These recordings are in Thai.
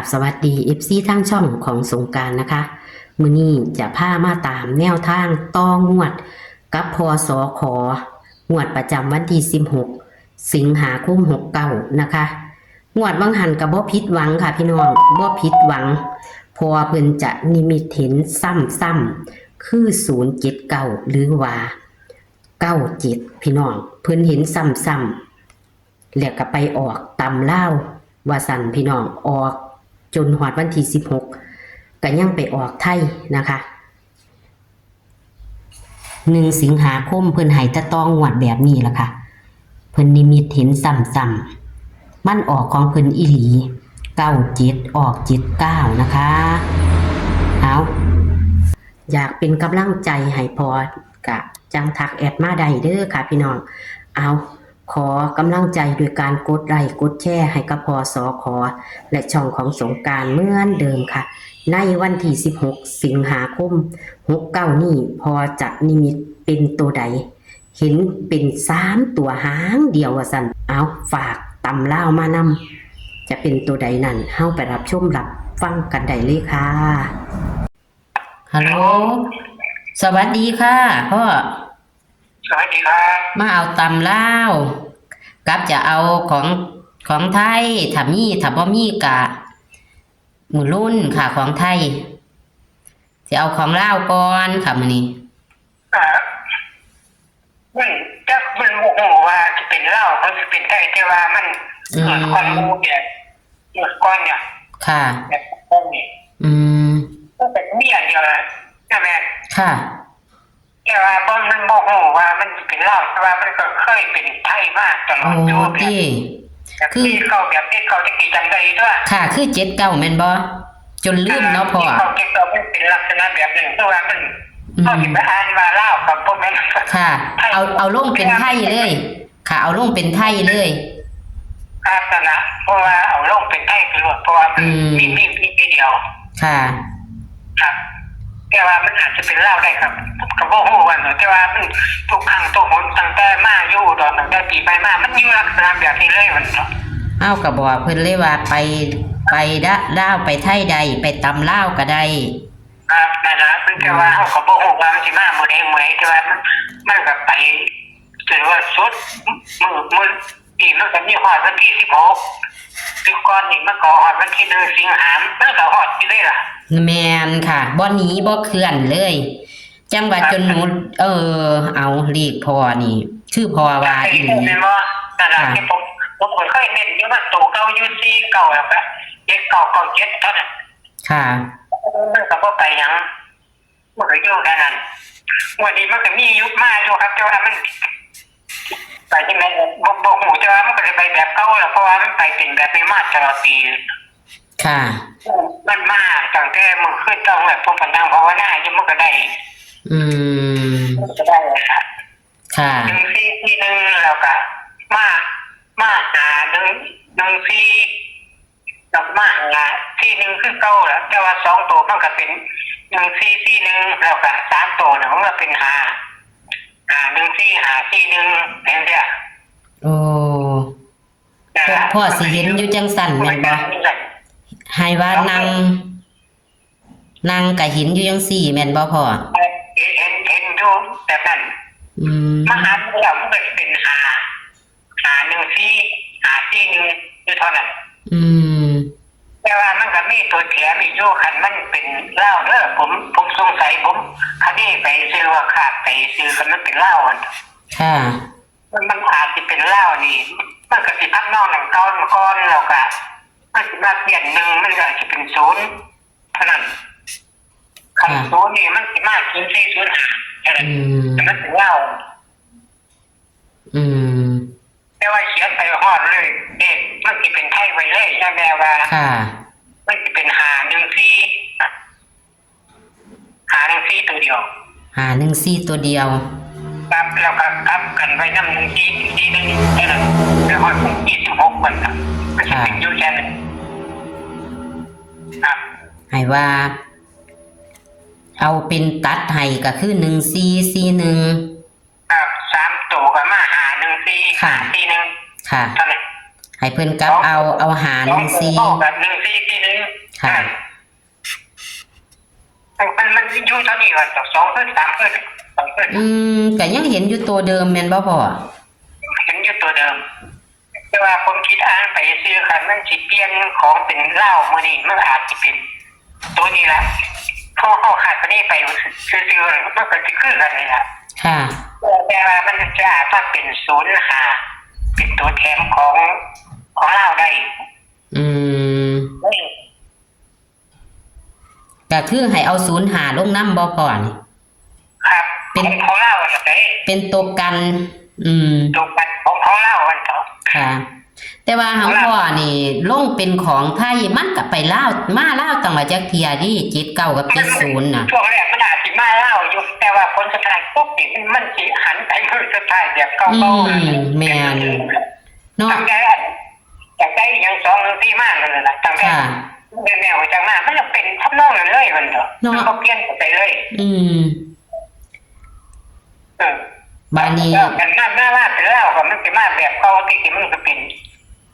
บสวัสดี FC ทั้งช่องของสงกรานต์นะคะมื้อนี้จะพามาตามแนวทางต่องวดกับพสขงวดประจำวันที่16สิงหาคม69นะคะงวดวังหันกับบ่ผิดหวังค่ะพี่น้องบ่ผิดหวังเพราะว่าเพิ่นจะนิมิตเห็นซ้ำๆคือ079หรือว่า97พี่น้องเพิ่นเห็นซ้ำๆแล้วก็ไปออกตำลาวว่าสั่นพี่น้องออกจนหอดวันที่16ก็ยังไปออกไทยนะคะ1 สิงหาคมเพิ่นให้ตะตองงวดแบบนี้ล่ะค่ะเพิ่นนิมิตเห็นซ้ำๆมันออกของเพิ่นอีหลี97ออก79นะคะเอาอยากเป็นกำลังใจให้พอกะจังทักแอดมาได้เด้อค่ะพี่น้องเอาขอกำลังใจโดยการกดไลค์กดแชร์ให้กับพสขและช่องของสงกรานต์เหมือนเดิมค่ะในวันที่16สิงหาคม69นี้พอจะนิมิตเป็นตัวใดเห็นเป็น3ตัวหางเดียวว่าซั่นเอาฝากตำลาวมานำจะเป็นตัวใดนั่นเฮาไปรับชมรับฟังกันได้เลยค่ะฮัลโหลสวัสดีค่ะพ่อสวัสดีครับมาเอาตำลาวกับจะเอาของไทยถ้าบ่มีกะมื้อรุ่นค่ะของไทยสิเอาของลาวก่อนค่ะมื้อนี้มันจะมันโมโหว่าจะเป็นเหล้าเขาจะเป็นไทยแต่ว่ามันเกิดความรู้เนี่ยเกิดก้อนเนี่ยค่ะแบบก้อนนี่ก็เป็นเมียเดียวนะใช่ไหมค่ะแต่ว่ามันโมโหว่ามันเป็นเหล้าแต่ว่ามันก็เคยเป็นไทยมากตลอดอยู่แบบคือเขาแบบที่เขาจะกี่จำได้ด้วยค่ะคือ79แม่นบ่จนลืมเนาะพ่อเขาเป็นลักษณะแบบนึงเพราะว่ามันเขาสิไปอ่านว่าเหล้ากับพวกนั้นค่ะเอาลงเป็นไทยเลยค่ะเอาลงเป็นไทยเลยลักษณะเพราะว่าเอาลงเป็นไทยไปหมดเพราะว่ามีเดียวค่ะครับแต่ว่ามันอาจจะเป็นเหล้าได้ครับกับพวกหัววันแต่ว่าทุกครั้งทุกหนตั้งแต่มาอยู่ตอนตั้งแต่ปีไปมามันอยู่ลักษณะแบบนี้เลยมันเอาก็บอกเพิ่นเลยว่าไปลาวไปไทยใดไปตำลาวก็ได้ครับนั่นล่ะเพิ่นแต่ว่าเฮาก็บ่ฮู้ว่ามันสิมามื้อใดแต่ว่ามันก็ไปถือว่าสุดมื้ออีกมันก็มีฮอดวันที่16คือก่อนนี่มันก็ฮอดวันที่1สิงหาคมมันก็ฮอดอยู่เลยล่ะแม่นค่ะบ่หนีบ่เคลื่อนเลยจังว่าจนหนูเอาเลขพ่อนี่ชื่อพ่อว่าอีหลีแม่นบ่นั่นล่ะที่ผมเคยเน้นอยู่ว่าตัวเก่าอยู่4เก่าแล้วก็7เท่านั้นค่ะมันก็บ่ไปหยังมันก็อยู่แค่นั้นวันนี้มันก็มียุคมาอยู่ครับแต่ว่ามันไปที่ไหนบ่ฮู้แต่ว่ามันก็ไปแบบเก่าแล้วเพราะว่ามันไปเป็นแบบนี้มาตลอดปีค่ะมันมาตั้งแต่มื้อคืนต้องแบบผมก็นั่งภาวนาอยู่มันก็ได้ก็ได้ค่ะที่นึงแล้วก็มาหา1ที่ดอกมาหาที่นึงคือเก่าแล้วแต่ว่า2ตัวมันก็เป็นที่นึงแล้วก็3ตัวเนี่ยมันก็เป็นที่นึงเห็นเด้อโอ้พ่อสิเห็นอยู่จังสั่นแม่นบ่ให้ว่านั่งก็เห็นอยู่จังซี่แม่นบ่พ่อเห็นอยู่แบบนั้นมหาแล้วมันก็เป็นที่นึงอยู่เท่านั้นแต่ว่ามันก็มีตัวแถมอีกอยู่คันมันเป็นเหล้าเด้อผมสงสัยผมคันนี้ไปซื้อว่าขาดไปซื้อกันมันเป็นเหล้าค่ะมันอาจจะเป็นเหล้านี่มันก็สิพักนอกหนังก้อนแล้วก็มันสิมาเปลี่ยนนึงมันก็สิเป็น0เท่านั้นคัน0นี่มันสิมา0405แต่มันเป็นเหล้าแต่ว่าเขียนไปฮอดเลยเด็กมันสิเป็นไทยไว้เลยใช่แม่ว่ามันสิเป็น514ตัวเดียว514ตัวเดียวครับแล้วก็ครับกันไว้นำ1นึงแค่นั้นแล้วฮอด26มันน่ะมันสิเป็นอยู่แค่นั้นครับให้ว่าเอาเป็นตัดให้ก็คือ1441ครับ3ตัวก็มา514ค่ะ41ค่ะให้เพิ่นกับเอาหา14แบบ1441 นึง ค่ะ มันอยู่เท่านี้ก่อน2 ขึ้น 3 ขึ้น 2 ขึ้น ก็ยังเห็นอยู่ตัวเดิมแม่นบ่พ่อ เห็นอยู่ตัวเดิมแต่ว่าผมคิดอ่านไปซื้อคันมันสิเปลี่ยนของเป็นเหล้ามื้อนี้มันอาจสิเป็นตัวนี้ละเขาขาดตัวนี้ไปซื้อๆมันก็สิคือกันนี่ล่ะ ค่ะ แต่ว่ามันจะอาจจะเป็น05เป็นตัวแทนของเหล้าได้ ก็คือให้เอา05ลงนำบ่พ่อนี่ ครับ เป็น ของเหล้าจะได้ เป็นตัวกัน ตัวกันของเหล้ามันเถอะ ค่ะ แต่ว่าของพ่อนี่ลงเป็นของไทยมันก็ไปลาวมาลาวตั้งว่าจักเที่ยดิ79กับ70น่ะ ช่วงแรกมันอาจสิมาเหล้าอยู่แต่ว่าคนสุดท้ายปุ๊บนี่มันสิหันไปมือสุดท้ายแบบเก่าๆ แม่นเนาะ ตั้งแต่จากได้ยัง2-4มากนั่นแหละตั้งแต่แนวจากมามันจะเป็นทำนองนั้นเลยมันเถอะมันก็เปลี่ยนไปเลย บานี้ กันมาเป็นเหล้าก็มันสิมาแบบเก่าที่มันจะเป็น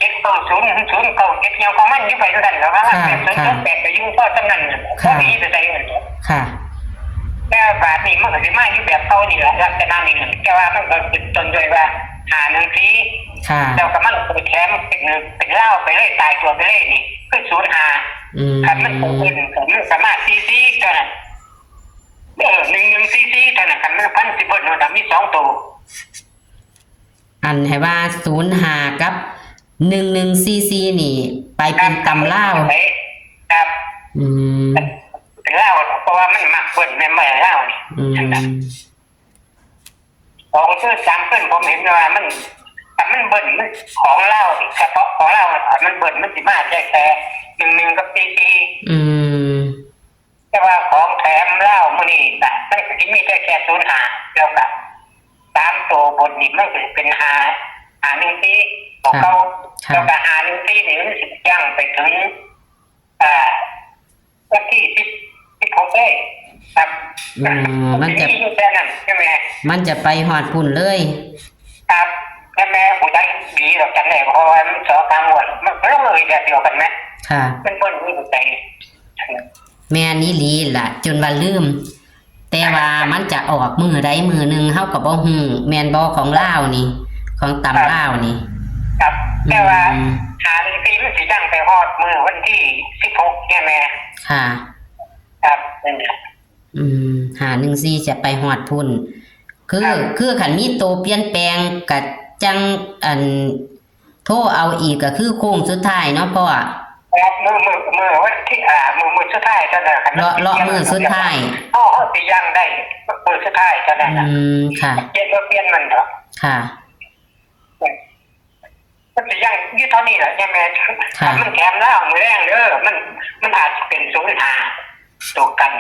790 เก่าเก็บยังของมันอยู่ไปด้วยกันแล้วว่าแบบ08ไปอยู่ก็ตำนั้นก็มีแต่ใจมัน ค่ะ แต่บาทนี้มันก็สิมาอยู่แบบเก่านี่แหละลักษณะนี้แต่ว่ามันก็เป็นต้นด้วยว่าหาหนึ่งที ค่ะ แล้วก็มันไปแถมเป็นเหล้าไปเลยตายตัวไปเลยนี่คือ05คันมันเป็นมันสามารถซีเท่านั้น1ซีเท่านั้นคันมันพันสิบเบิดมันมี2ตัว อันให้ว่า05กับ11ccนี่ ไปเป็นตำลาว ครับ เป็นเหล้าเพราะว่ามันมักเบิดแม่นบ่เหล้านี่2ขึ้น3ขึ้นผมเห็นว่ามันเบิ่นมันของเหล้าเฉพาะของเหล้ามันเบิ่นมันสิมาแค่11กับซีแต่ว่าของแถมเหล้ามื้อนี้น่ะมันก็สิมีแค่05แล้วก็3ตัวบนนี่มันก็เป็น1ซีของเขาแล้วก็1ซีนี่มันสิย่างไปถึงวันที่16ได้ครับมันจะอยู่แค่นั้นใช่ไหม มันจะไปฮอดพุ่นเลย ครับแม่ผู้ใหญ่ดีหรอกจังเลยเพราะว่ามันสอกลางวันมันเลยแบบเดียวกันไหม ค่ะ เป็นคนมีใจ แม่นี่ลีล่ะ จนว่าลืม แต่ว่ามันจะออกมือใดมือหนึ่งเฮากับบ่ฮู้แม่นบ่ของลาวนี่ ของตำลาวนี่ ครับแต่ว่า1ซีมันสิย่างไปฮอดมื้อวันที่16เนี่ยแม่ ค่ะ ครับนั่นแหละ 514จะไปฮอดพุ่น คือคันมีโตเปลี่ยนแปลงก็จังโทรเอาอีกก็คือโค้งสุดท้ายเนาะพ่อ ครับมือวันที่มือสุดท้ายเท่านั้นครับ เลาะมือสุดท้าย เฮาสิย่างได้มือสุดท้ายเท่านั้นน่ะ ค่ะ เปลี่ยนมันเถอะ ค่ะ มันสิย่างอยู่เท่านี้แหละใช่ไหมมันแถมแล้วมื้อแรงเด้อมันอาจจะเป็น05ตัวกัน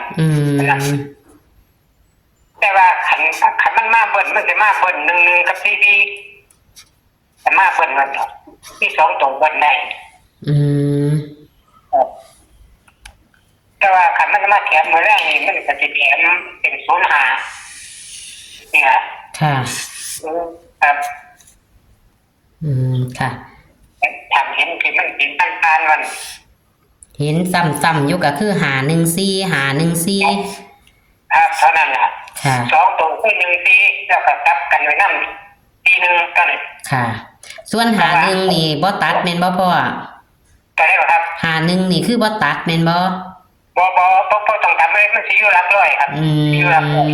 แต่ว่าขันมันมาเบิ้ลมันจะมาเบิ้ล1กับซีแต่มาเบิ้ลมันที่2ตัวเบิ้ลได้แต่ว่าขันมันมาแถมมือแรกนี่มันก็จะแถมเป็น05นี่ฮะ ค่ะ ครับ ค่ะ ทำเห็นที่มันเป็นพันๆมัน เห็นซ้ำๆอยู่ก็คือ514ครับเท่านั้นแหละ ค่ะ 2ตัวคือ1ซีแล้วก็ตับกันไว้นำทีนึงกัน ค่ะ ส่วน51นี่บ่ตัดแม่นบ่พ่อ ก็ได้ครับ51นี่คือบ่ตัดแม่นบ่บ่ต้องทำเลยมันสิอยู่หลักร้อยครับอยู่หลักร้อย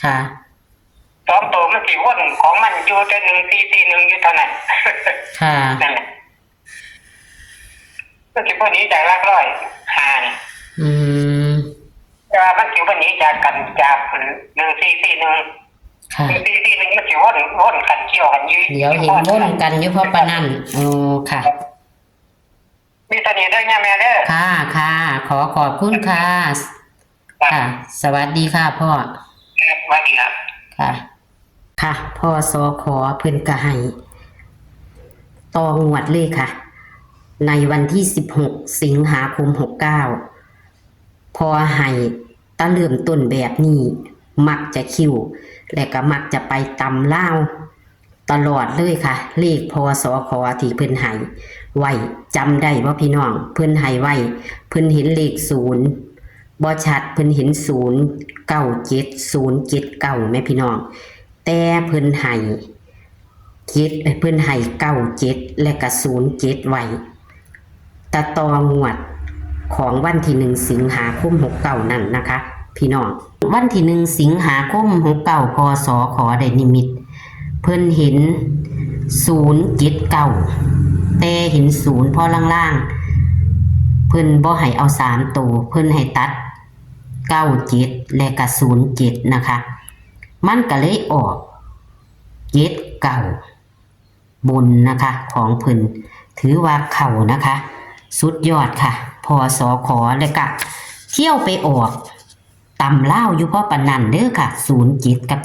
ค่ะ 2ตัวมันสิวนของมันอยู่แต่1ซี1อยู่เท่านั้น ค่ะ นั่นแหละมันสิบ่หนีจากหลักร้อยนี่แต่ว่ามันสิบ่หนีจากกันจาก1ซี1ค่ะ1ซี1มันสิวนกันเกี่ยวกันอยู่ เดี๋ยวเห็นวนกันอยู่เพราะปานนั้นค่ะ มีเสน่ห์ด้วยเนี่ยแม่เด้อ ค่ะค่ะ ขอบคุณค่ะ ค่ะ สวัสดีค่ะพ่อ สวัสดีครับ ค่ะ ค่ะ พ่อสขเพิ่นก็ให้ต่องวดเลยค่ะ ในวันที่16สิงหาคม69พอให้ตะเริ่มต้นแบบนี้มักจะคิวและก็มักจะไปตำเล่าวตลอดเลยค่ะ เลขพอสขที่เพิ่นให้ ไว้จำได้บ่พี่น้องเพิ่นให้ไว้เพิ่นเห็นเลข0บ่ชัดเพิ่นเห็น097079แม่พี่น้องแต่เพิ่นให้เพิ่นให้97และก็07ไว้ตะตองวดของวันที่1สิงหาคม69นั่นนะคะพี่น้องวันที่1สิงหาคม69พศขอได้นิมิตเพิ่นเห็น079แต่เห็น0พอล่างๆเพิ่นบ่ให้เอา3ตัวเพิ่นให้ตัด97และก็07นะคะมันก็เลยออก79บนนะคะของเพิ่นถือว่าเข้านะคะสุดยอดค่ะพอสอขอแล้วก็เที่ยวไปออกตำเล่าวอยู่พ่อปานนันเด้อค่ะ07กับ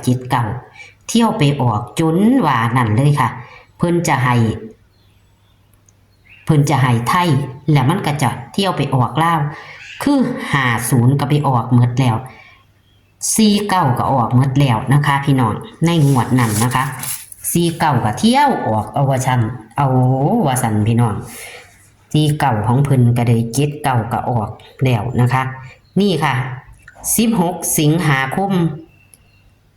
79เที่ยวไปออกจนว่านั่นเลยค่ะเพิ่นจะให้ไทยแล้วมันก็จะเที่ยวไปออกลาวคือ50ก็ไปออกหมดแล้ว49ก็ออกหมดแล้วนะคะพี่น้องในงวดนั้นนะคะ49ก็เที่ยวออกเอาว่าสันพี่น้อง49ของเพิ่นก็ได้79ก็ออกแล้วนะคะนี่ค่ะ16สิงหาคม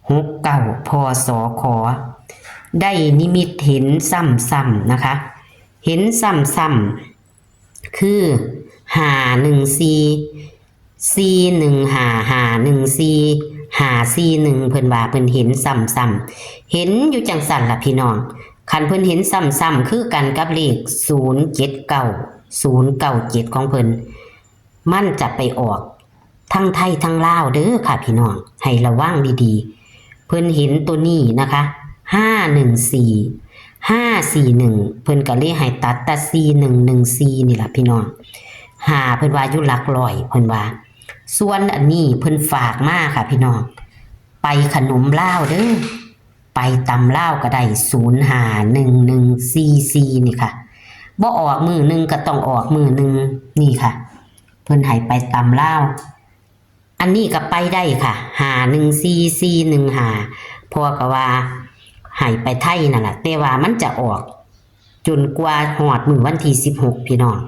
69พศขอได้นิมิตเห็นซ้ำๆนะคะเห็นซ้ำๆคือ514415514เพิ่นว่าเพิ่นเห็นซ้ำๆเห็นอยู่จังสั่นล่ะพี่น้องคันเพิ่นเห็นซ้ำๆคือกันกับเลข079ของเพิ่นมันจะไปออกทั้งไทยทั้งลาวเด้อค่ะพี่น้องให้ระวังดีๆเพิ่นเห็นตัวนี้นะคะ541เพิ่นก็เลยให้ตัดแต่4114นี่ล่ะพี่น้องเพิ่นว่าอยู่หลักร้อยเพิ่นว่าส่วนอันนี้เพิ่นฝากมาค่ะพี่น้องไปขนมลาวเด้อไปตำลาวก็ได้051144นี่ค่ะบ่ออกมือนึงก็ต้องออกมือนึงนี่ค่ะเพิ่นให้ไปตำลาวอันนี้ก็ไปได้ค่ะ514415พอก็ว่าให้ไปไทยนั่นแหละแต่ว่ามันจะออกจนกว่าฮอดมื้อวันที่16พี่น้อง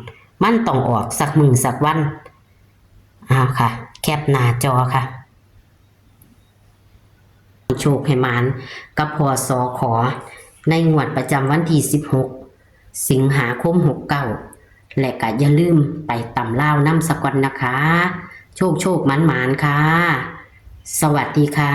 มันต้องออกสักมื้อสักวันค่ะแคปหน้าจอค่ะโชคให้มานกับพศขอในงวดประจำวันที่16สิงหาคม69และก็อย่าลืมไปตำลาวนำสะก่อนนะคะโชคมันค่ะสวัสดีค่ะ